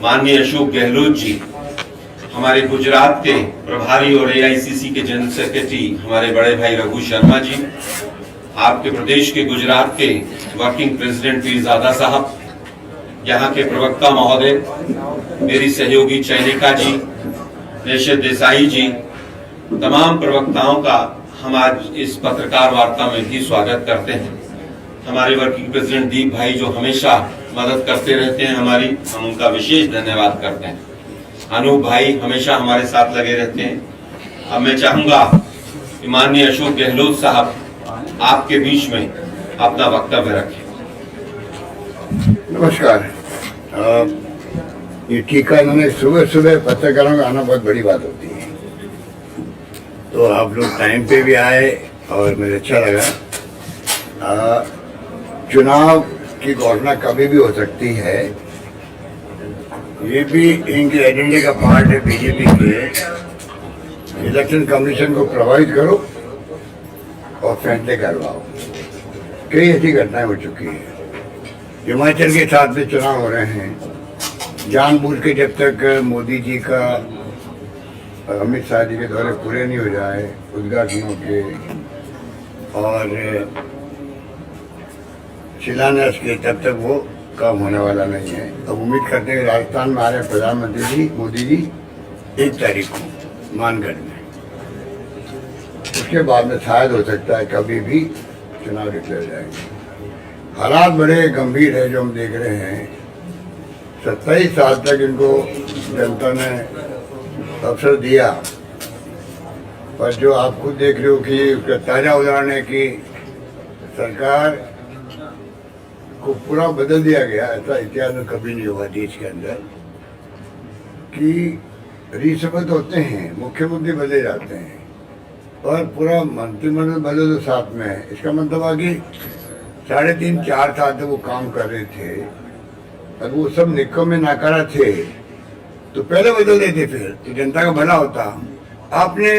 माननीय अशोक गहलोत जी, हमारे गुजरात के प्रभारी और एआईसीसी के जनरल सेक्रेटरी हमारे बड़े भाई रघु शर्मा जी, आपके प्रदेश के गुजरात के वर्किंग प्रेसिडेंट पीरजादा साहब, यहाँ के प्रवक्ता महोदय, मेरी सहयोगी चैनिका जी, निशित देसाई जी, तमाम प्रवक्ताओं का हम आज इस पत्रकार वार्ता में भी स्वागत करते हैं। हमारे वर्किंग प्रेसिडेंट दीप भाई जो हमेशा मदद करते रहते हैं हमारी, हम उनका विशेष धन्यवाद करते हैं। अनूप भाई हमेशा हमारे साथ लगे रहते हैं। अब मैं चाहूंगा कि माननीय अशोक गहलोत साहब आपके बीच में अपना वक्तव्य रखें। नमस्कार। ये टीका इन्होंने सुबह सुबह पत्रकारों का आना बहुत बड़ी बात होती है, तो आप लोग टाइम पे भी आए और मुझे अच्छा लगा। चुनाव की घोषणा कभी भी हो सकती है, ये भी इनके एजेंडे का पार्ट है बीजेपी के। इलेक्शन कमीशन को प्रभावित करो और फैसले करवाओ। कई ऐसी घटनाएं हो चुकी है। हिमाचल के साथ में चुनाव हो रहे हैं, जानबूझ के जब तक मोदी जी का अमित शाह जी के दौरे पूरे नहीं हो जाए उद्घाटनों के और शिलान्यास के, तब तक वो काम होने वाला नहीं है। अब उम्मीद करते हैं कि राजस्थान में आ रहे प्रधानमंत्री जी मोदी जी 1 तारीख को मानगढ़ में, उसके बाद में शायद हो सकता है कभी भी चुनाव डिक्लेयर जाएंगे। हालात बड़े गंभीर है जो हम देख रहे हैं। 27 साल तक इनको जनता ने अवसर दिया, पर जो आप खुद देख रहे हो कि उसका ताजा उदाहरण है कि सरकार को पूरा बदल दिया गया। ऐसा इतिहास में कभी नहीं हुआ देश के अंदर कि रीशपथ होते हैं, मुख्यमंत्री बदले जाते हैं और पूरा मंत्रिमंडल बदल तो साथ में है। इसका मतलब है कि 3.5-4 साल तक वो काम कर रहे थे और वो सब निक्कों में नाकारा थे, तो पहले बदल देते फिर तो जनता का भला होता। आपने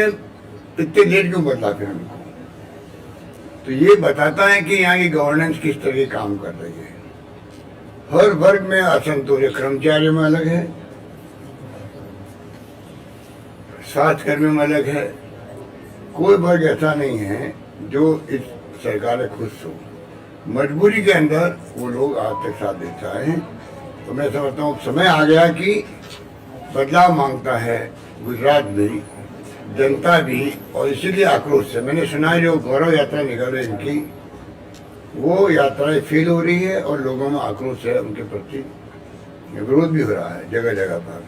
इतने लेट क्यों बदला फिर उनको? तो ये बताता है कि यहाँ की गवर्नेंस किस तरह काम कर रही है। हर वर्ग में असंतोष है। कर्मचारियों में अलग है, स्वास्थ्य कर्मियों में अलग है। कोई वर्ग ऐसा नहीं है जो इस सरकार से खुश हो। मजबूरी के अंदर वो लोग आज तक साथ देता है। तो मैं समझता हूँ समय आ गया कि बदलाव मांगता है गुजरात भी, जनता भी, और इसीलिए आक्रोश है। मैंने सुना है जो गौरव यात्रा निकल रही इनकी, वो यात्राएं फेल हो रही है और लोगों में आक्रोश है, उनके प्रति विरोध भी हो रहा है जगह जगह पर।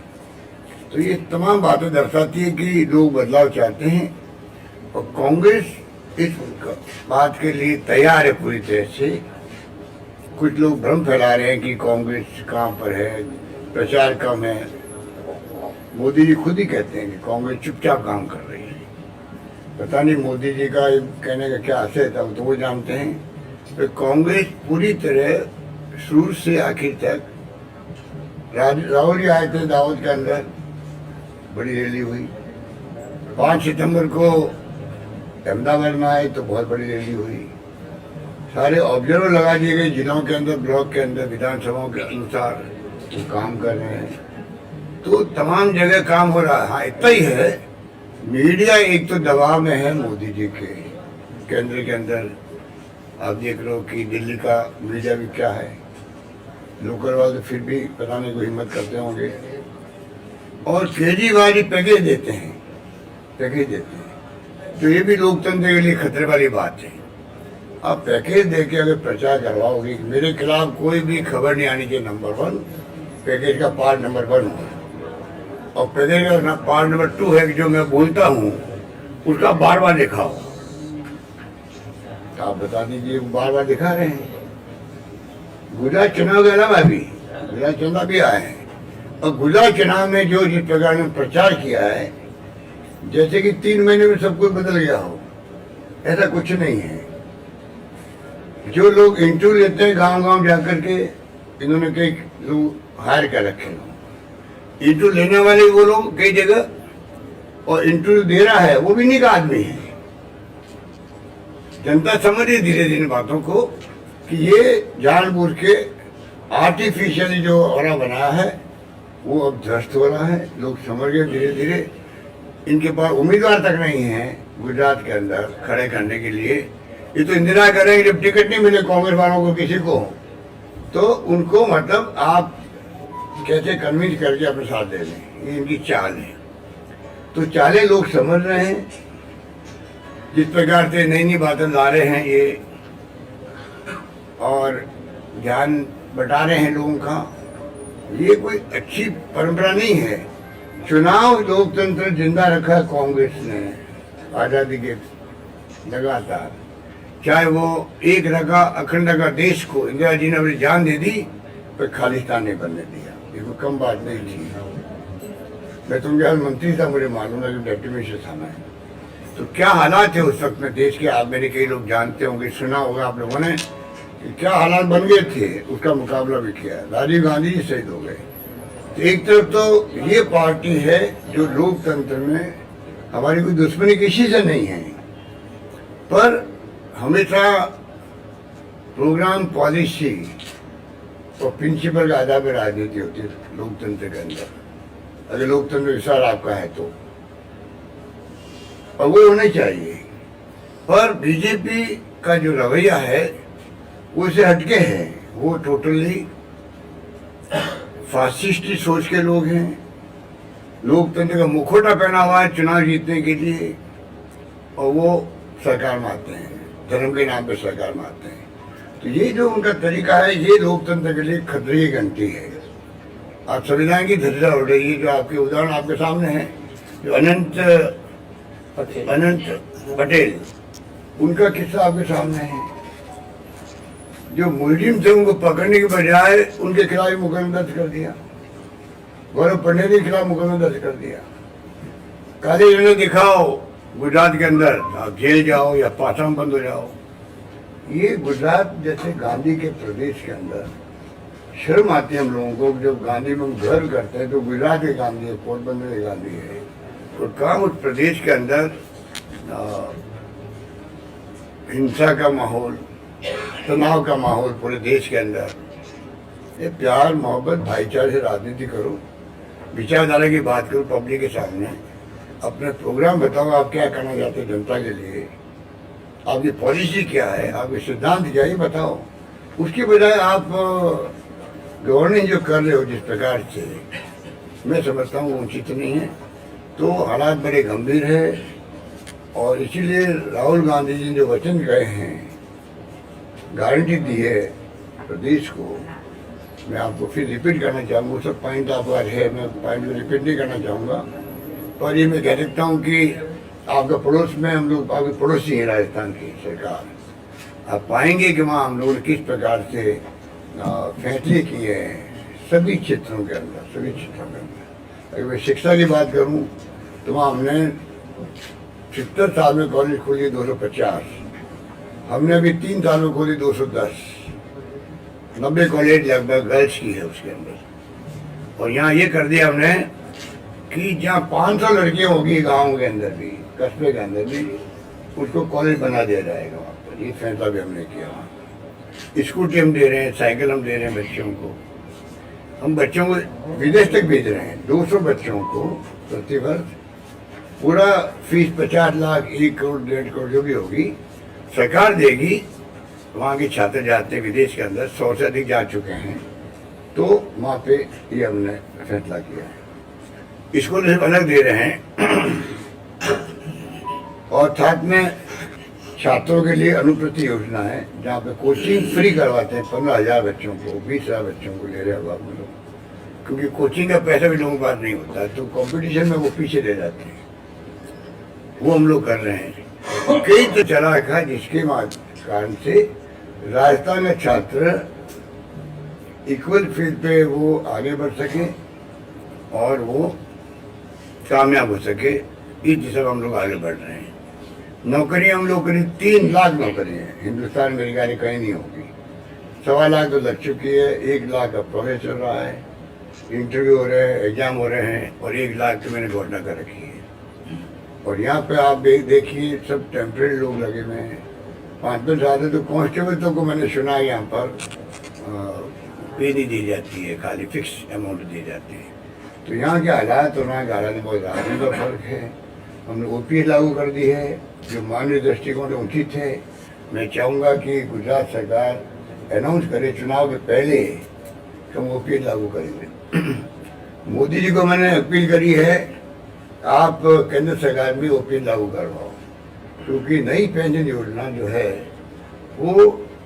तो ये तमाम बातें दर्शाती है कि लोग बदलाव चाहते हैं और कांग्रेस इस बात के लिए तैयार है पूरी तरह से। कुछ लोग भ्रम फैला रहे हैं कि कांग्रेस कहाँ पर है, प्रचार कम है। मोदी जी खुद ही कहते हैं कि कांग्रेस चुपचाप काम कर रही है। पता नहीं मोदी जी का कहने का क्या आशय था, तो वो जानते हैं। तो कांग्रेस पूरी तरह शुरू से आखिर तक, राहुल जी आए थे दावत के अंदर, बड़ी रैली हुई। 5 सितंबर को अहमदाबाद में आए तो बहुत बड़ी रैली हुई। सारे ऑब्जर्वर लगा दिए गए जिलों के अंदर, ब्लॉक के अंदर, विधानसभाओं के अनुसार वो काम कर रहे हैं। तो तमाम जगह काम हो रहा है। हाँ इतना ही है, मीडिया एक तो दबाव में है मोदी जी के केंद्र के अंदर। आप देख रहे हो कि दिल्ली का मीडिया भी क्या है, लोकल वाले फिर भी पता नहीं कोई हिम्मत करते होंगे। और केजरीवाल जी पैकेज देते हैं, तो ये भी लोकतंत्र के लिए खतरे वाली बात है। आप पैकेज दे के अगर प्रचार करवाओगे, मेरे खिलाफ कोई भी खबर नहीं आनी चाहिए। नंबर 1 पैकेज का पार्ट नंबर 1 हो, और पैकेज का पार्ट नंबर 2 है कि जो मैं बोलता हूँ उसका बार बार दिखाओ। तो आप बता दीजिए, बार बार दिखा रहे हैं। गुजरात चुनाव के अलावा भी गुजरात चुनाव भी आए हैं, और गुजरात चुनाव में जो जिस प्रकार ने प्रचार किया है, जैसे कि 3 महीने में सब कुछ बदल गया हो, ऐसा कुछ नहीं है। जो लोग इंटरव्यू लेते हैं गांव गांव जाकर के, इन्होंने कई लोग हायर कर रखे हैं। इंटरव्यू लेने वाले वो लोग कई जगह, और इंटरव्यू दे रहा है वो भी नहीं का आदमी है। जनता समझ रही धीरे धीरे बातों को कि ये जानबूझ के आर्टिफिशियली जो औरा बनाया है, वो अब ध्वस्त हो रहा है। लोग समझ गए धीरे धीरे, इनके पास उम्मीदवार तक नहीं है गुजरात के अंदर खड़े करने के लिए। ये तो इंदिरा करेंगे जब टिकट नहीं मिले कांग्रेस वालों को किसी को, तो उनको मतलब आप कैसे कन्विंस करके अपने साथ दे लें, ये इनकी चाल है। तो चालें लोग समझ रहे हैं, जिस प्रकार से नई नई बातें ला रहे हैं ये, और ध्यान बटा रहे हैं लोगों का, ये कोई अच्छी परंपरा नहीं है। चुनाव लोकतंत्र जिंदा रखा है कांग्रेस ने आज़ादी के लगातार, चाहे वो एक रखा अखंड रखा देश को, इंदिरा जी ने अपनी जान दे दी पर खालिस्तान नहीं बनने दिया। ये कोई कम बात नहीं थी। मैं तुम जहाँ मंत्री था मुझे मालूम है कि डिप्टी मिनिस्टर था मैं, तो क्या हालात थे उस वक्त में देश के। आप मेरे कई लोग जानते होंगे, सुना होगा आप लोगों ने कि क्या हालात बन गए थे, उसका मुकाबला भी किया। राजीव गांधी जी शहीद हो गए। तो एक तरफ तो ये पार्टी है जो लोकतंत्र में हमारी कोई दुश्मनी किसी से नहीं है, पर हमेशा प्रोग्राम पॉलिसी और प्रिंसिपल के आधार पर राजनीति होती है लोकतंत्र के अंदर, अगर लोकतंत्र विचार आपका है तो, और वो होना चाहिए। पर बीजेपी का जो रवैया है वो इससे हटके है। वो टोटली फासिस्टी सोच के लोग हैं। लोकतंत्र का मुखौटा पहना हुआ है चुनाव जीतने के लिए, और वो सरकार में आते हैं, धर्म के नाम पे सरकार में आते हैं। तो ये जो उनका तरीका है, ये लोकतंत्र के लिए खतरे की घंटी है। आप संविधान की धज्जा उड़ रही है। जो आपके उदाहरण आपके सामने है, जो अनंत पटेल, उनका किस्सा आपके सामने है। जो मुलजिम थे उनको पकड़ने के बजाय उनके खिलाफ मुकदमा दर्ज कर दिया, गौरव पंडित के खिलाफ मुकदमा दर्ज कर दिया। काले झंडे दिखाओ गुजरात के अंदर, आप जेल जाओ या पासा में बंद हो जाओ। ये गुजरात जैसे गांधी के प्रदेश के अंदर शर्म आती है हम लोगों को। जब गांधी में हम गर्व करते हैं तो गुजरात के गांधी है, पोरबंदर के गांधी है। तो काम उस प्रदेश के अंदर हिंसा का माहौल, तनाव का माहौल पूरे देश के अंदर। ये प्यार मोहब्बत भाईचारे से राजनीति करो, विचारधारा की बात करो पब्लिक के सामने, अपने प्रोग्राम बताओ आप क्या करना चाहते हैं जनता के लिए, आपकी पॉलिसी क्या है, आपके सिद्धांत क्या है बताओ। उसके बजाय आप गवर्निंग जो कर रहे हो जिस प्रकार से, मैं समझता हूँ वो उचित नहीं है। तो हालात बड़े गंभीर है, और इसीलिए राहुल गांधी जी ने जो वचन कहे हैं, गारंटी दी है प्रदेश को, मैं आपको फिर रिपीट करना चाहूँगा। वो सब पॉइंट आपका है, मैं पॉइंट को रिपीट नहीं करना चाहूँगा, पर ये मैं कह सकता हूँ कि आपका पड़ोस में हम लोग आपके पड़ोसी हैं राजस्थान की सरकार। आप पाएंगे कि वहाँ हम लोगों ने किस प्रकार से फैसले किए हैं सभी क्षेत्रों के अंदर, सभी क्षेत्रों के अंदर। अगर मैं शिक्षा की बात करूँ तो वहाँ हमने 70 साल में कॉलेज खोली 250, हमने अभी 3 साल में खोली 210, 90 कॉलेज लगभग गर्ल्स की है उसके अंदर। और यहाँ ये कर दिया हमने कि जहाँ 500 लड़कियाँ होगी गाँव के अंदर भी, कस्बे के अंदर भी, उसको कॉलेज बना दिया जाएगा वहाँ पर। ये फैसला भी हमने किया। वहाँ स्कूटी हम दे रहे हैं, साइकिल हम दे रहे हैं बच्चों को। हम बच्चों को विदेश तक भेज रहे हैं, 200 बच्चों को प्रति वर्ष। पूरा फीस 50 लाख, 1 करोड़, 1.5 करोड़ जो भी होगी सरकार देगी। वहाँ के छात्र जाते हैं विदेश के अंदर, 100 से अधिक जा चुके हैं। तो वहाँ पे ये हमने फैसला किया है। स्कूल सिर्फ अलग दे रहे हैं, और साथ में छात्रों के लिए अनुप्रति योजना है जहाँ पे कोचिंग फ्री करवाते हैं 15,000 बच्चों को, 20,000 बच्चों को ले रहे हैं आप लोग। क्योंकि कोचिंग का पैसा भी लोगों के पास नहीं होता, तो कंपटीशन में वो पीछे रह जाते हैं। वो हम लोग कर रहे हैं। कई तो चला रखा है जिसके कारण से राजस्थान में छात्र इक्वल फील्ड पे वो आगे बढ़ सके और वो कामयाब हो सके। इस दिशा में हम लोग आगे बढ़ रहे हैं। नौकरियां हम लोग करीब 3 लाख नौकरियां हैं हिंदुस्तान में, निकाली कहीं नहीं होगी। 1.25 लाख तो लग चुकी है, 1 लाख का प्रोसेस चल रहा है, इंटरव्यू हो रहे हैं, एग्जाम हो रहे हैं, और 1 लाख तो मैंने घोषणा कर रखी है। और यहाँ पे आप देखिए सब टेम्परेरी लोग लगे हुए हैं। 5-5 साल तो कांस्टेबल तो को मैंने सुना है यहाँ पर पे नहीं दी जाती है, खाली फिक्स अमाउंट दी जाती है। तो यहाँ के हालात और वहाँ के हालात में बहुत आदमी का फर्क है। हमने ओपीएस लागू कर दी है जो मानवीय दृष्टिकोण से उचित है। मैं चाहूँगा कि गुजरात सरकार अनाउंस करे चुनाव के पहले कि हम ओपीएस लागू करेंगे। मोदी जी को मैंने अपील करी है आप केंद्र सरकार में ओपीएस लागू करवाओ, क्योंकि नई पेंशन योजना जो है वो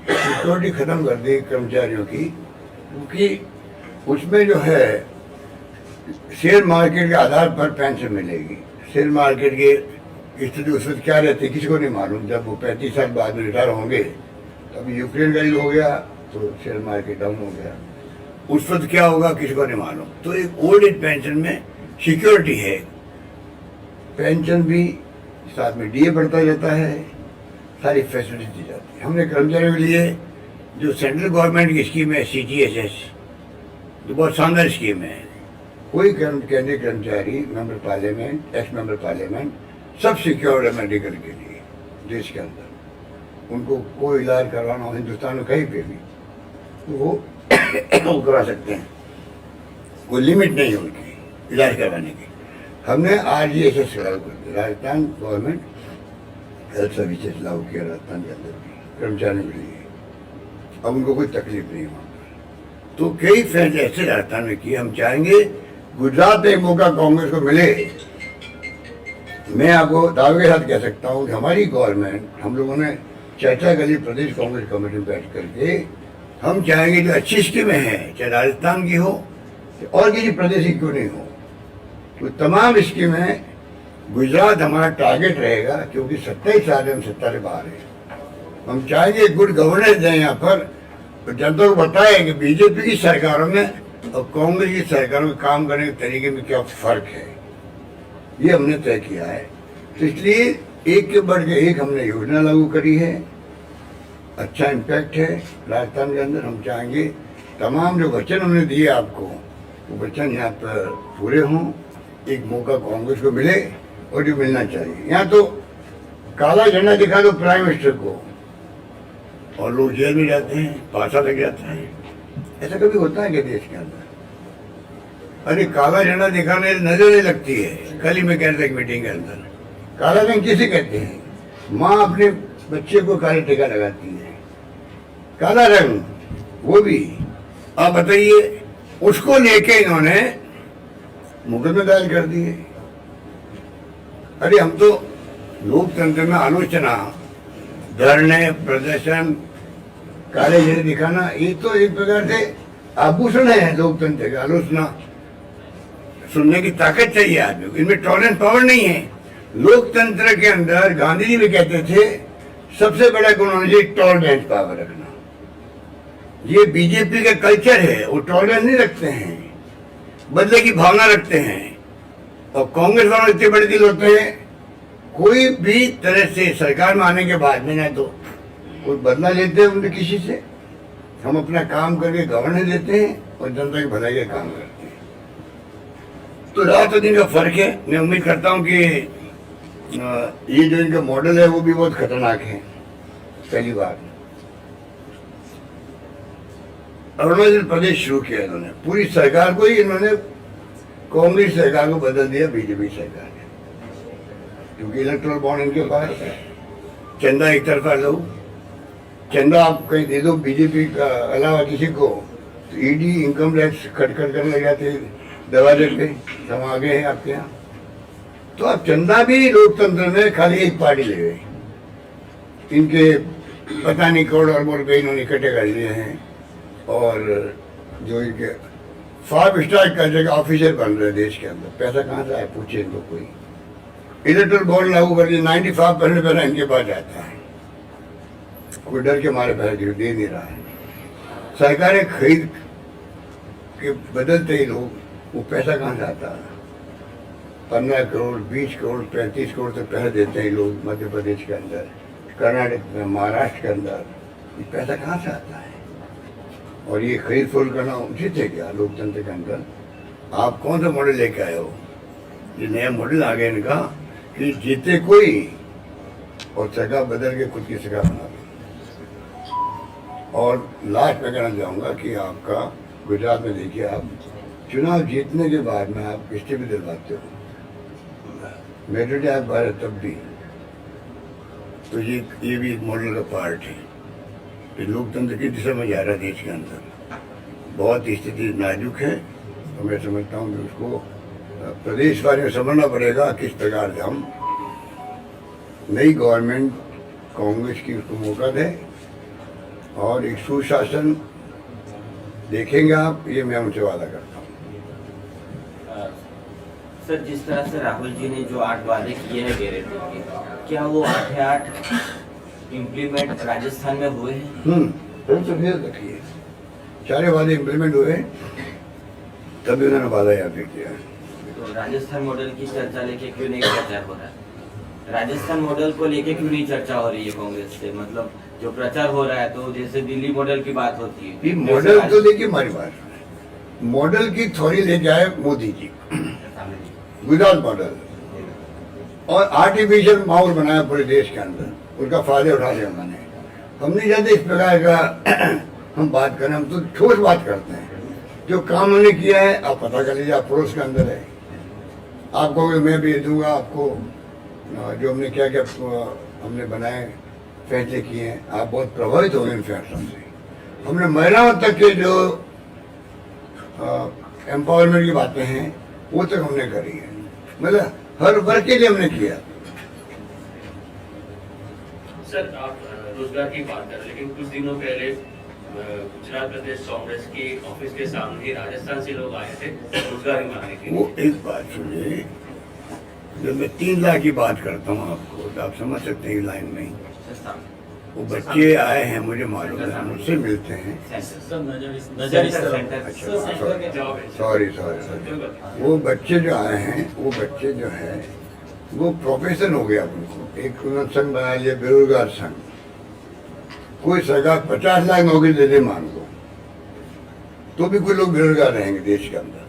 सिक्योरिटी खत्म कर दी कर्मचारियों की, क्योंकि उसमें जो है शेयर मार्केट के आधार पर पेंशन मिलेगी। शेयर मार्केट की स्थिति उस वक्त क्या रहती है किसी को नहीं मालूम। जब वो 35 साल बाद में रिटायर होंगे, तब यूक्रेन का युद्ध हो गया तो शेयर मार्केट डाउन हो गया, उस वक्त क्या होगा किसी को नहीं मालूम। तो एक ओल्ड एज पेंशन में सिक्योरिटी है, पेंशन भी साथ में डीए बढ़ता जाता है, सारी फैसिलिटी दी जाती है। हमने कर्मचारियों के लिए जो सेंट्रल गवर्नमेंट की स्कीम है CGHS, जो बहुत शानदार स्कीम है, कोई केंद्रीय कर्मचारी, member parliament, x member parliament, सब सिक्योर्ड है मेडिकल के लिए देश के अंदर। उनको कोई इलाज करवाना हो हिंदुस्तान में कहीं पे भी तो वो करा सकते हैं, कोई लिमिट नहीं है उनकी इलाज करवाने की। हमने RGHS लागू कर दिया, राजस्थान गवर्नमेंट हेल्थ सर्विसेज लागू किया राजस्थान के अंदर भी कर्मचारियों के लिए। अब उनको कोई तकलीफ नहीं वहाँ पर। तो कई फैसले ऐसे राजस्थान में किए। हम चाहेंगे गुजरात में एक मौका कांग्रेस को मिले। मैं आपको दावे के साथ कह सकता हूँ कि हमारी गवर्नमेंट, हम लोगों ने चर्चा करी प्रदेश कांग्रेस कमेटी में बैठ करके, हम चाहेंगे जो अच्छी स्कीमें हैं चाहे राजस्थान की हो और किसी प्रदेश की क्यों नहीं हो, तो तमाम स्कीमें गुजरात हमारा टारगेट रहेगा, क्योंकि 27 साल हम सत्ता से बाहर है। हम चाहेंगे गुड गवर्नेंस दें यहाँ पर, तो जनता को बताएं कि बीजेपी की सरकारों में और कांग्रेस की सरकारों में काम करने के तरीके में क्या फर्क है, ये हमने तय किया है। तो इसलिए एक के बढ़ के एक हमने योजना लागू करी है, अच्छा इम्पैक्ट है राजस्थान के अंदर। हम चाहेंगे तमाम जो वचन हमने दिए आपको, वो वचन यहाँ पर पूरे हों, एक मौका कांग्रेस को मिले और जो मिलना चाहिए। यहाँ तो काला झंडा दिखा दो प्राइम मिनिस्टर को और लोग जेल में जाते हैं, फांसा लग जाता है। ऐसा कभी होता है क्या देश के अंदर? अरे काला झंडा दिखाने नजर नहीं लगती है। कल ही मैं कह रहा था एक मीटिंग के अंदर, काला रंग किसे कहते हैं? माँ अपने बच्चे को काले टीका लगाती है, काला रंग वो भी। आप बताइए, उसको लेके इन्होंने मुकदमे दायर कर दिए। अरे हम तो लोकतंत्र में आलोचना, धरने, प्रदर्शन, काले झंडे दिखाना, ये तो एक प्रकार से आभूषण है लोकतंत्र का। आलोचना सुनने की ताकत चाहिए आदमी को, इनमें टॉलरेंस पावर नहीं है। लोकतंत्र के अंदर गांधी जी भी कहते थे सबसे बड़ा गुण होना चाहिए टॉलरेंस पावर रखना। ये बीजेपी का कल्चर है, वो टॉलरेंस नहीं रखते हैं, बदले की भावना रखते हैं। और कांग्रेस वालों इतने बड़े दिल होते हैं, कोई भी तरह से सरकार में आने के बाद में ना तो कोई बदला लेते हैं उनके किसी से। हम अपना काम करके गवर्नेंस देते हैं और जनता की भलाई का काम करते हैं। तो रात और दिन का फर्क है। मैं उम्मीद करता हूँ कि ये जो इनका मॉडल है वो भी बहुत खतरनाक है। पहली बार अरुणाचल प्रदेश शुरू किया इन्होंने, पूरी सरकार को ही इन्होंने कांग्रेस सरकार को बदल दिया बीजेपी सरकार ने, क्योंकि इलेक्ट्रल बॉन्ड इनके पास है। चंदा एक तरफा लो, चंदा आप कहीं दे दो बीजेपी का अलावा किसी को, तो ईडी इनकम टैक्स खटखट करने लग जाते दरवाजे पे, हम आगे हैं आपके यहाँ। तो अब चंदा भी लोकतंत्र में खाली एक पार्टी ले गई, इनके पता नहीं करोड़ अरबों रुपये इन्होंने इकट्ठे कर लिए हैं। और जो इनके 5 स्टार का जगह ऑफिसर बन रहे देश के अंदर, पैसा कहाँ से आया पूछे इनको कोई। इलेक्ट्रल बॉन्ड लागू कर दिया, 95% पैसा इनके पास जाता है, कोई डर के मारे पैसा दे नहीं रहा है। सरकारें खरीद के बदलते ही लोग, वो पैसा कहाँ से आता है? 15 करोड़, 20 करोड़, 35 करोड़ तक पैसा देते हैं लोग मध्य प्रदेश के अंदर, कर्नाटक में, महाराष्ट्र के अंदर। ये पैसा कहाँ से आता है? और ये खरीद फरोख्त करना उचित है क्या लोकतंत्र के अंदर? आप कौन सा मॉडल लेके आए हो? ये नया मॉडल आ गया इनका कि जीते कोई और सरकार बदल के खुद की सरकार बना दे। और लास्ट में कहना चाहूँगा कि आपका गुजरात में देखिए आप चुनाव जीतने के बाद में आप किससे भी दिलवाते हो, मेजोरिटी आप भारत तब भी, तो ये भी एक मॉडल का पार्ट है कि लोकतंत्र की दिशा में जा रहा है देश के अंदर। बहुत स्थिति नाजुक है, तो मैं समझता हूँ कि उसको प्रदेशवासियों को समझना पड़ेगा किस प्रकार से हम नई गवर्नमेंट कांग्रेस की उसको मौका दें और एक सुशासन देखेंगे आप, ये मैं उनसे वादा करता हूँ। सर, जिस तरह से राहुल जी ने जो 8 वादे किए हैं गारंटी के, क्या वो 8 इम्प्लीमेंट राजस्थान में हुए हैं? रखिए, सारे वादे इम्प्लीमेंट हुए, तभी उन्होंने वादा यहाँ पे किया। तो राजस्थान मॉडल की चर्चा लेके क्यों नहीं चर्चा हो रहा है? राजस्थान मॉडल को लेके क्यों नहीं चर्चा हो रही है कांग्रेस से? मतलब जो प्रचार हो रहा है, तो जैसे दिल्ली मॉडल की बात होती है, ये मॉडल तो देखिए हमारी बात, मॉडल की थोड़ी लेके आए मोदी जी, गुजरात मॉडल, और आर्टिफिशियल माहौल बनाया पूरे देश के अंदर, उसका फायदे उठा लिया उन्होंने। हम नहीं चाहते इस प्रकार का हम बात करें, हम तो ठोस बात करते हैं। जो काम हमने किया है आप पता कर लीजिए, आप पड़ोस के अंदर है, आपको मैं भेज दूंगा आपको जो हमने क्या क्या हमने बनाए फैसले किए हैं, आप बहुत प्रभावित होंगे इन फैसलों से। हमने महिलाओं तक के जो एम्पावरमेंट की बातें हैं वो तक हमने करी है, मतलब हर वर्ग के लिए हमने किया। सर, आप रोजगार की बात कर रहे हैं, लेकिन कुछ दिनों पहले गुजरात प्रदेश कांग्रेस के ऑफिस के सामने राजस्थान से लोग आए थे रोजगारी मांगने के लिए। वो एक बात सुनिए, जब मैं 3 लाख की बात करता हूँ आपको, तो आप समझ सकते हैं लाइन में वो बच्चे आए हैं, मुझे मालूम है, मुझसे मिलते हैं। सॉरी, वो बच्चे जो आए हैं, वो बच्चे जो है वो प्रोफेशन हो गया उनको, एक उन्होंने संघ बना लिया, बेरोजगार संघ। कोई सरकार 50 लाख नौकरी दे दे मान लो, तो भी कोई लोग बेरोजगार रहेंगे देश के अंदर।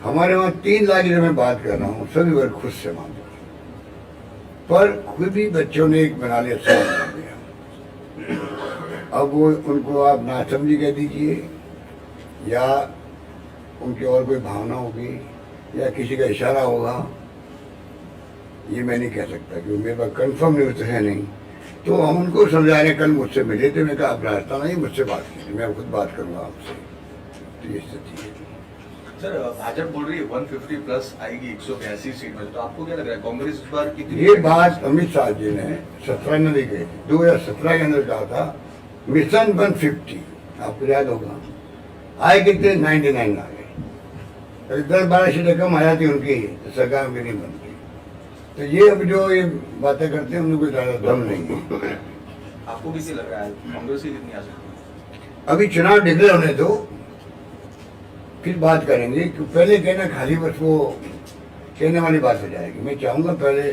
हमारे वहाँ 3 लाख की मैं बात कर रहा हूँ, सभी वर्ग खुद से मान लो, पर खुद भी बच्चों ने एक बना लिया, समझ दिया। अब वो उनको आप नासमझी कह दीजिए, या उनकी और कोई भावना होगी, या किसी का इशारा होगा, ये मैं नहीं कह सकता, क्योंकि मेरे पास कंफर्म न्यूज़ तो है नहीं। तो हम उनको समझा रहे, कल मुझसे मिले थे, मैं कहा आप राजस्थान नहीं, मुझसे बात कीजिए, मैं खुद बात करूँगा आपसे। तो ये स्थिति है। सर, भाजपा बोल रही है 150 प्लस आएगी 182 सीट में, तो आपको क्या लग रहा है कांग्रेस इस बार कितनी? ये बात अमित शाह जी ने 17 में दी गई, 2017 के अंदर कहा था मिशन 150, आपको याद होगा। आए कितने? 99 आ गए, 10-12 सीटें कम आ जाती उनकी, तो सरकार उनकी नहीं बनती। तो ये अब जो ये बातें करते हैं, उनको कोई ज्यादा दम नहीं है। आपको किसी लग रहा है कांग्रेस की कितनी आ सकती है? अभी चुनाव डिक्लेयर होने दो, फिर बात करेंगे। कि पहले कहना खाली बस वो कहने वाली बात हो जाएगी। मैं चाहूँगा पहले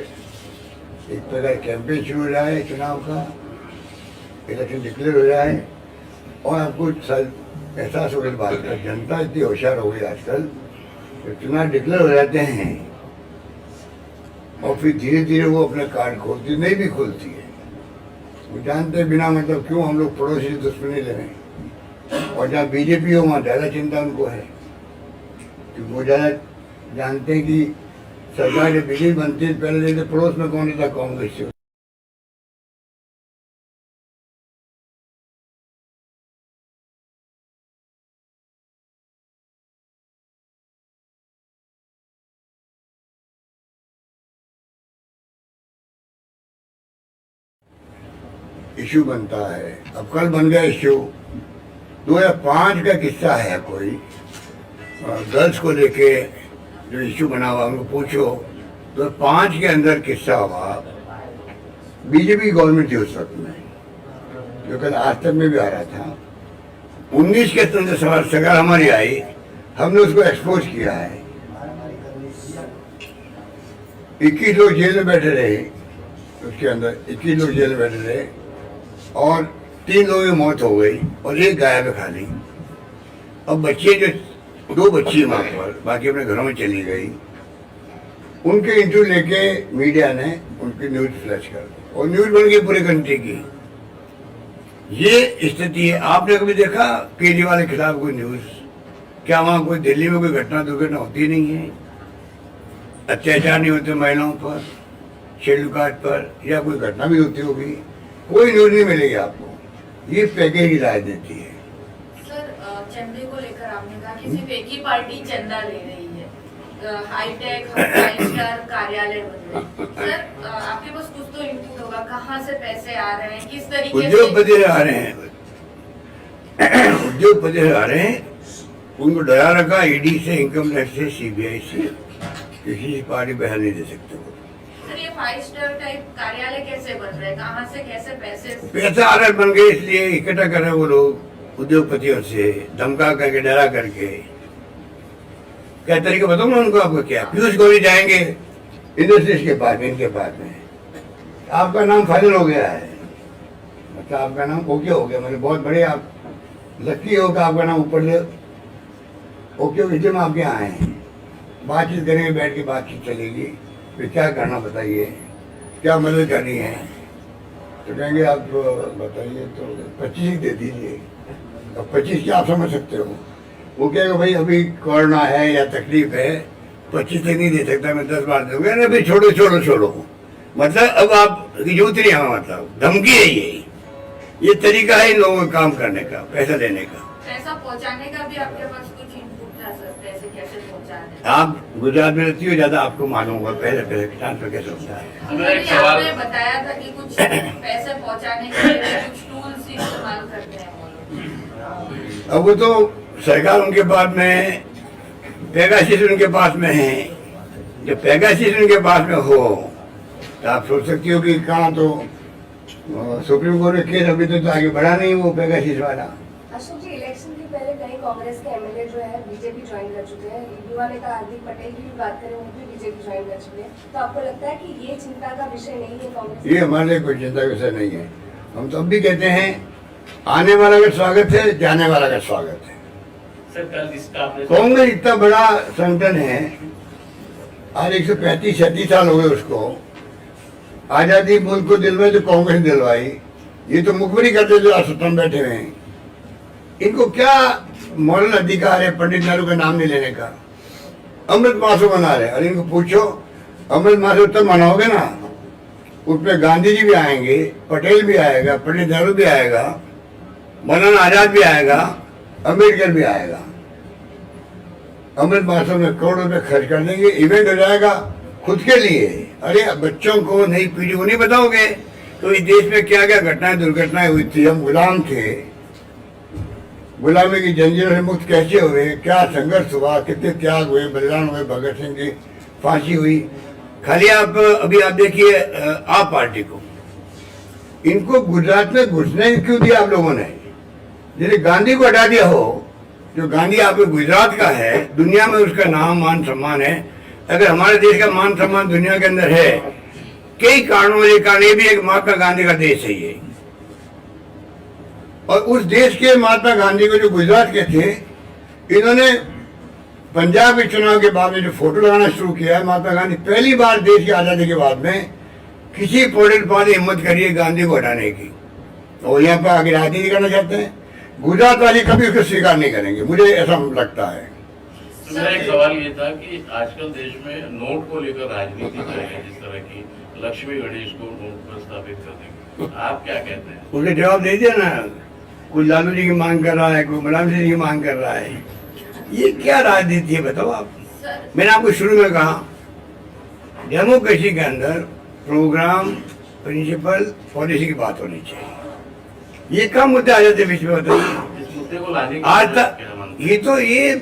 एक प्रकार कैंपेन शुरू हो जाए, चुनाव का इलेक्शन डिक्लेयर हो जाए, और आपको एहसास हो गया बात का, जनता इतनी होशियार हो गई आजकल, तो चुनाव डिक्लेयर हो जाते हैं और फिर धीरे धीरे वो अपने कार्ड खोलती, नहीं भी खोलती है। वो जानते हैं बिना मतलब क्यों हम लोग पड़ोसी से दुश्मनी ले रहे हैं, और जहाँ बीजेपी हो वहाँ ज़्यादा चिंता उनको है, क्योंकि वो ज़्यादा जानते हैं कि सरकार जब बीजेपी बनती है, पहले देखते पड़ोस में कौन था, कांग्रेस से। इशू बनता है, अब कल बन गया इशू। 2005 का किस्सा है, कोई गर्ल्स को लेके जो इशू बना हुआ, उनको पूछो। 2005 के अंदर किस्सा हुआ, बीजेपी गवर्नमेंट थी उस वक्त में, जो कल आज तक में भी आ रहा था। 19 के अंदर सरकार हमारी आई, हमने उसको एक्सपोज किया है। 21 लोग जेल में बैठे रहे, उसके अंदर 21 लोग जेल में बैठे रहे, और 3 लोगों की मौत हो गई, और एक गायब है खाली। अब बच्चे जो 2 बच्ची वहाँ पर, बाकी अपने घरों में चली गई, उनके इंटरव्यू लेके मीडिया ने उनकी न्यूज फ्लैश कर दी, और न्यूज बन गई पूरी कंट्री की। ये स्थिति है। आपने कभी देखा केजरीवाल के खिलाफ कोई न्यूज? क्या वहाँ कोई दिल्ली में कोई घटना दुर्घटना होती नहीं है? अत्याचार नहीं होते महिलाओं पर, शेड्यूल कास्ट पर, या कोई घटना भी होती होगी? कोई न्यूज नहीं मिलेगी आपको। ये पैकेज की राजनीति है। सर चंदे को लेकर आपने कहा कि सिर्फ एक ही पार्टी चंदा ले रही है, हाईटेक 5 स्टार कार्यालय बन रहे। सर आपके पास कुछ तो इनपुट होगा, कहाँ से पैसे आ रहे हैं, किस तरीके से? उद्योगपति आ रहे हैं, उद्योगपति आ रहे हैं, उनको डरा रखा ईडी से, इनकम टैक्स से, सीबीआई से, किसी पार्टी बहल नहीं दे सकते वो। सर ये 5 स्टार टाइप कार्यालय कैसे बन रहे हैं, कहाँ से कैसे पैसे? पैसा आ रहा बन गए, इसलिए इकट्ठा कर रहे हैं वो लोग उद्योगपतियों से, धमका करके, डरा करके। क्या तरीका बताऊँ ना उनको? आपको क्या पीयूष गोयल जाएंगे इंडस्ट्रीज के पास में, इनके पास में, आपका नाम फाइनल हो गया है, मतलब आपका नाम ओके हो गया, मतलब बहुत बड़े आप लकी हो कि आपका नाम ऊपर से ओके हो, इसलिए हम आपके यहाँ आए हैं। बातचीत करेंगे, बैठ के बातचीत चलेगी, फिर क्या करना बताइए, क्या मदद करनी है? तो कहेंगे आप बताइए, तो 25 दे दीजिए। अब 25 क्या आप समझ सकते हो? वो कहेगा भाई अभी कोरोना है या तकलीफ है, 25 तक नहीं दे सकता, मैं 10 बार दूंगा ना, भाई छोड़ो छोड़ो छोड़ो। मतलब अब आप जरूरत नहीं है, मतलब धमकी है ये तरीका है इन लोगों को काम करने का, पैसा देने का। पैसा पहुँचाने का भी आपके पास कुछ इनपुट था सर, पैसे कैसे पहुँचाने? आप गुजरात में रहती हो, ज्यादा आपको मालूम होगा पहले ट्रांसफर कैसे होता है। आपने बताया था कि कुछ पैसे पहुँचाने के लिए कुछ टूल्स इस्तेमाल करते हैं वो लोग। अब वो तो सरकार उनके पास में, पेगासिस उनके पास में है। जब पेगासिस उनके पास में हो तो आप सोच सकती हो कि कहाँ, तो सुप्रीम कोर्ट में केस अभी तो आगे बढ़ा नहीं वो पेगासिस वाला। अशोक जी, इलेक्शन के पहले कई कांग्रेस के एमएलए जो है बीजेपी ज्वाइन कर चुके हैं। युवा नेता हार्दिक पटेल की भी बात करें, वो भी बीजेपी ज्वाइन कर चुके हैं। तो आपको लगता है कि ये चिंता का विषय नहीं है कांग्रेस? ये हमारे लिए कोई चिंता का विषय नहीं है। हम तो अब भी कहते हैं आने वाला का स्वागत है, जाने वाला का स्वागत है। सर कल इसका आपने कांग्रेस इतना बड़ा संगठन है, आज 135-36 साल हो गए उसको। आजादी मुल्क को दिलवाई तो कांग्रेस दिलवाई, ये तो मुखबरी करते जो सत्ता में बैठे हुए हैं। इनको क्या मॉरल अधिकार है पंडित नेहरू का नाम नहीं लेने का? अमृत महोत्सव मना रहे, अरे इनको पूछो अमृत महोत्सव तब मनाओगे ना, उसमें गांधी जी भी आएंगे, पटेल भी आएगा, पंडित नेहरू भी आएगा, मौलाना आजाद भी आएगा, अम्बेडकर भी आएगा। अमृत महोत्सव में करोड़ों रुपए खर्च कर देंगे, इवेंट हो जाएगा खुद के लिए। अरे बच्चों को, नई पीढ़ी को नहीं बताओगे तो इस देश में क्या क्या घटनाएं दुर्घटनाएं हुई थी, हम गुलाम थे, गुलामी की जंजीरों से मुक्त कैसे हुए, क्या संघर्ष हुआ, कितने त्याग हुए, बलिदान हुए, भगत सिंह की फांसी हुई। खाली आप अभी आप देखिए आप पार्टी को, इनको गुजरात में घुसने क्यों दिया आप लोगों ने? जैसे गांधी को हटा दिया हो, जो गांधी आपके गुजरात का है, दुनिया में उसका नाम मान सम्मान है। अगर हमारे देश का मान सम्मान दुनिया के अंदर है, कई कारणों के कारण, ये भी एक महात्मा गांधी का देश है ये। और उस देश के महात्मा गांधी को जो गुजरात के थे, इन्होंने पंजाब के चुनाव के बाद में जो फोटो लगाना शुरू किया है, महात्मा गांधी पहली बार देश की आजादी के बाद में किसी पॉलिटिकल पार्टी हिम्मत करिए गांधी को हटाने की, और यहाँ पर आगे राजनीति करना चाहते हैं। गुजरात वाले कभी उसको स्वीकार नहीं करेंगे, मुझे ऐसा लगता है। तो मेरा एक सवाल ये था कि आजकल देश में नोट को लेकर राजनीति चल रही है, जिस तरह की लक्ष्मी गणेश को नोट पर स्थापित करने की, आप क्या कहते हैं? उसे जवाब दे दिया ना, कोई लालू जी की मांग कर रहा है, कोई मुलायम सिंह जी की मांग कर रहा है। ये क्या राजनीति है बताओ आप? मैंने आपको शुरू में कहा, डेमोक्रेसी के अंदर प्रोग्राम, प्रिंसिपल, पॉलिसी की बात होनी चाहिए। ये कम मुद्दे आ जाते बीच में, बताइए। इस मुद्दे को लाने आज तक ये तो, ये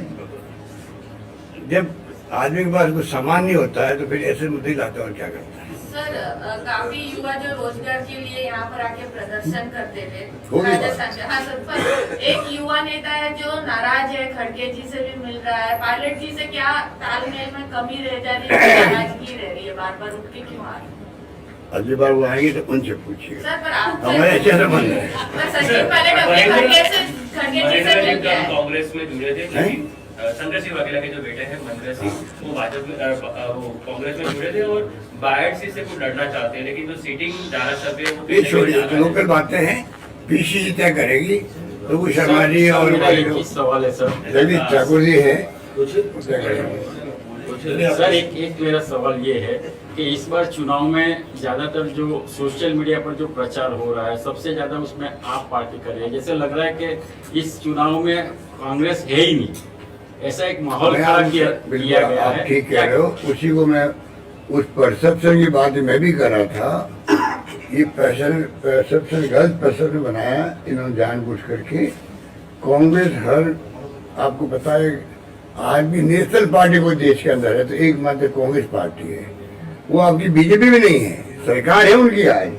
जब आदमी के पास कुछ सामान नहीं होता है तो फिर ऐसे मुद्दे लाते और क्या करता है। सर काफी युवा जो रोजगार के लिए यहाँ पर आके प्रदर्शन करते वो थे भी राजस्थान से, हाँ सर, पर एक युवा नेता है जो नाराज है, खड़गे जी से भी मिल रहा है, पायलट जी से क्या तालमेल में कमी रह जा रही है, नाराजगी रह रही है, बार बार उठ के क्यों आ रही है? अगली बार वो आएंगे तो उनसे पूछिए, सर पर आप हमारे अच्छे संबंध है। पर सचिन पायलट अपने खड़गे जी से मिल गया है। कांग्रेस में जुड़े थे, हैं? शंकर सिंह वाघेला के जो बेटे हैं महेंद्र सिंह, वो भाजपा में, वो कांग्रेस में जुड़े थे और बायड से कुछ लड़ना चाहते हैं, लेकिन जो सीटिंग धारासभ्य है वो ये छोड़िए, तो लोकल बातें हैं, पीसीसी तय करेगी, रघु शर्मा जी और मेरा एक ही सवाल है सर। जगदीश ठाकुर जी है। सर एक मेरा सवाल ये है कि इस बार चुनाव में ज्यादातर जो सोशल मीडिया पर जो प्रचार हो रहा है सबसे ज्यादा उसमें आप पार्टी कर रही है। जैसे लग रहा है कि इस चुनाव में कांग्रेस है ही नहीं, ऐसा एक माहौल खड़ा किया गया आप है। ठीक कह रहे हो, उसी को मैं उस परसेप्शन की बात मैं भी कर रहा था। ये परसेप्शन गलत परसेप्शन बनाया इन्होंने जानबूझ करके। कांग्रेस हर आपको पता है आज भी नेशनल पार्टी कोई देश के अंदर है तो एकमात्र कांग्रेस पार्टी है, वो आपकी बीजेपी में नहीं है, सरकार है उनकी आज।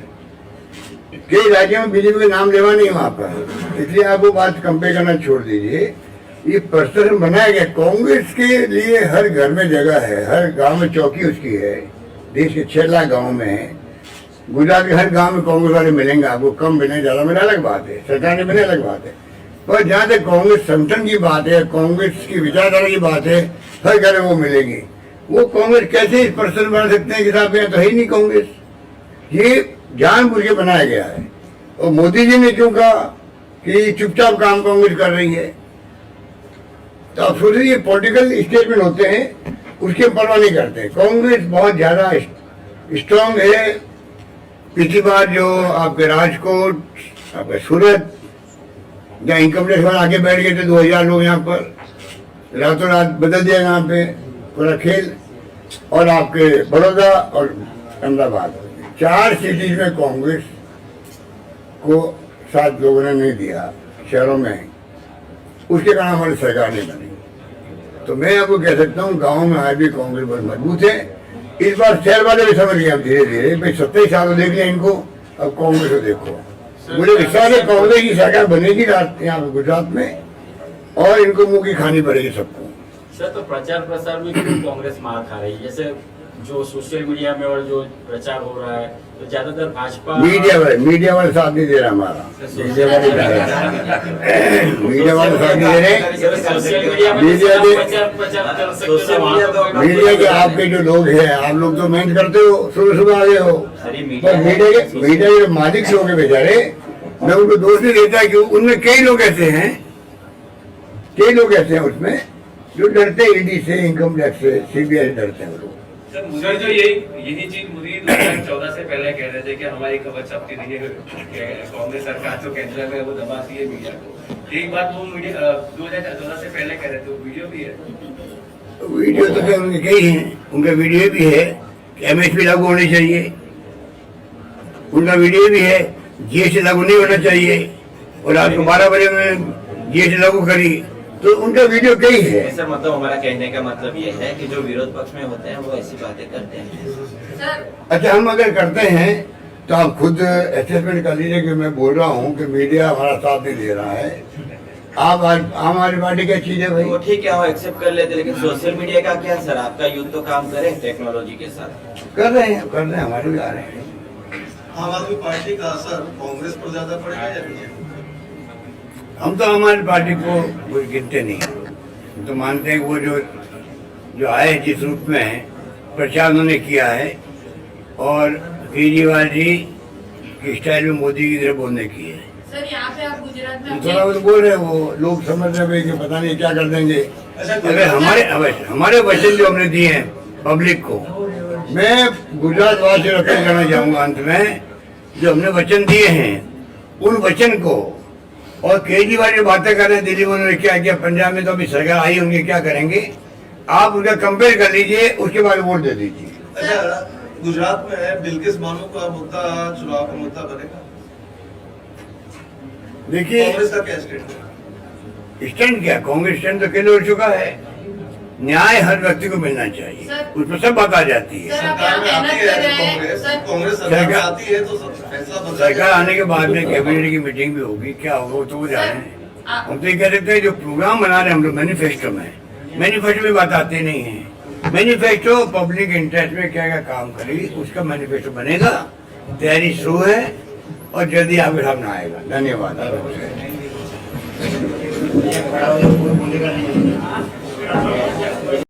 कई राज्यों में बीजेपी का नाम लेवा नहीं वहां पर, इसलिए आप वो बात कंपेयर करना छोड़ दीजिए। ये परसेप्शन बनाया गया, कांग्रेस के लिए हर घर में जगह है, हर गांव में चौकी उसकी है, देश के 6 लाख गाँव में है। गुजरात के हर गांव में कांग्रेस वाले मिलेंगे आपको, कम मिलेंगे ज्यादा मिले अलग बात है, सरकार ने मिले अलग बात है। पर जहाँ तक कांग्रेस संगठन की बात है, कांग्रेस की विचारधारा की बात है, हर घर में वो मिलेगी। वो कांग्रेस कैसे इस परसेप्शन बना सकते हैं कि साहब यहाँ तो है ही नहीं कांग्रेस, ये जानबूझ के बनाया गया है। और मोदी जी ने क्यों कहा कि चुपचाप काम कांग्रेस कर रही है, तो आप सोचिए ये पॉलिटिकल स्टेटमेंट होते हैं, उसके परवाह नहीं करते। कांग्रेस बहुत ज्यादा स्ट्रांग है। पिछली बार जो आपके राजकोट, आपके सूरत, जहाँ इनकम टैक्स वाले आगे बैठ गए थे 2000 लोग यहाँ पर, रातों रात बदल दिया यहाँ पे पूरा खेल। और आपके बड़ौदा और अहमदाबाद, 4 सिटीज में कांग्रेस को 7 लोगों ने नहीं दिया शहरों में, उसके कारण हमारी सरकार नहीं बनी। तो मैं आपको कह सकता हूँ गाँव में आज भी कांग्रेस बहुत मजबूत है। इस बार शहर वाले भी समझ गए अब धीरे धीरे, भाई 27 साल देख लिया इनको, अब कांग्रेस को देखो। मुझे विश्वास है कांग्रेस की सरकार बनेगी यहाँ पे गुजरात में, और इनको मुंह की खानी पड़ेगी सबको। सर तो प्रचार प्रसार में क्यों कांग्रेस मार खा रही है? जैसे जो सोशल मीडिया में और जो प्रचार हो रहा है तो ज्यादातर भाजपा मीडिया वाले साथ नहीं दे रहा हमारा, मीडिया वाले साथ नहीं दे रहे। सोशल मीडिया में मीडिया के प्रचार कर सकते हैं। मीडिया के आपके जो लोग हैं, आप लोग तो मेहनत करते हो, सुबह सुबह आ गए हो, पर मीडिया के मालिक लोग हैं बेचारे, मैं उनको दोष नहीं देता कि उनमें कई लोग ऐसे हैं उसमें जो डरते हैं ईडी से, इनकम टैक्स से, सीबीआई से डरते हैं लोग। सर जो यही चीज मोदी 2014 से पहले कह रहे थे कि हमारी खबर छपती नहीं है, कांग्रेस सरकार तो केंद्र में वो दबाती है मीडिया को। एक बात वो मीडिया 2014 से पहले कह रहे थे, वो वीडियो भी है। वीडियो तो क्या उनके कई हैं, उनका वीडियो भी है कि एमएसपी लागू होनी चाहिए, उनका वीडियो भी है जीएसटी लागू नहीं होना चाहिए, और रात को 12 बजे में जीएसटी लागू करी, तो उनका वीडियो कई है। सर मतलब हमारा कहने का मतलब ये है कि जो विरोध पक्ष में होते हैं वो ऐसी बातें करते हैं। सर अच्छा, हम अगर करते हैं तो आप खुद असेसमेंट कर लीजिए कि मैं बोल रहा हूँ कि मीडिया हमारा साथ नहीं दे रहा है। आप आम आदमी पार्टी क्या चीज है भाई? वो ठीक है, वो एक्सेप्ट कर लेते, लेकिन सोशल मीडिया का क्या सर? आपका यूथ तो काम करे टेक्नोलॉजी के साथ। कर रहे हैं हमारे भी आ रहे हैं। आम आदमी पार्टी का असर कांग्रेस पर ज्यादा पड़ेगा या बीजेपी? हम तो हमारी पार्टी को कुछ गिनते नहीं, हम तो मानते हैं कि वो जो आए जिस रूप में प्रचार उन्होंने किया है, और केजरीवाल जी की स्टाइल में मोदी की तरह बोलने की है। सर यहाँ पे आप गुजरात में थोड़ा बहुत बोल रहे हैं, वो लोग समझ रहे हैं कि पता नहीं क्या कर देंगे। अगर हमारे वचन जो हमने दिए हैं पब्लिक को, मैं गुजरात वासी से अपील करना चाहूँगा अंत में, जो हमने वचन दिए हैं उन वचन को, और केजरीवाल जो बातें कर रहे हैं दिल्ली में उन्होंने क्या किया, पंजाब में तो अभी सरकार आई होंगे, क्या करेंगे आप उनका कंपेयर कर लीजिए, उसके बाद वोट दे दीजिए। अच्छा, गुजरात में बिल्किस बानो का मुद्दा चुनाव का मुद्दा बनेगा? देखिए कांग्रेस का क्या स्टैंड? स्टैंड क्या, कांग्रेस स्टैंड तो किलो हो चुका है। न्याय हर व्यक्ति को मिलना चाहिए, उसमें सब बात आ जाती है। सरकार में आती है कांग्रेस सरकार में आती है तो फैसला बदल जाएगा। सरकार आने के बाद में कैबिनेट की मीटिंग भी होगी, क्या होगा तो वो जाने। हम तो ये कह सकते हैं जो प्रोग्राम बना रहे हैं हम लोग मैनिफेस्टो में, मैनिफेस्टो में बात आती नहीं है। मैनिफेस्टो पब्लिक इंटरेस्ट में क्या क्या काम करेगी उसका मैनिफेस्टो बनेगा, तैयारी शुरू है और जल्दी आपके सामने आएगा। धन्यवाद।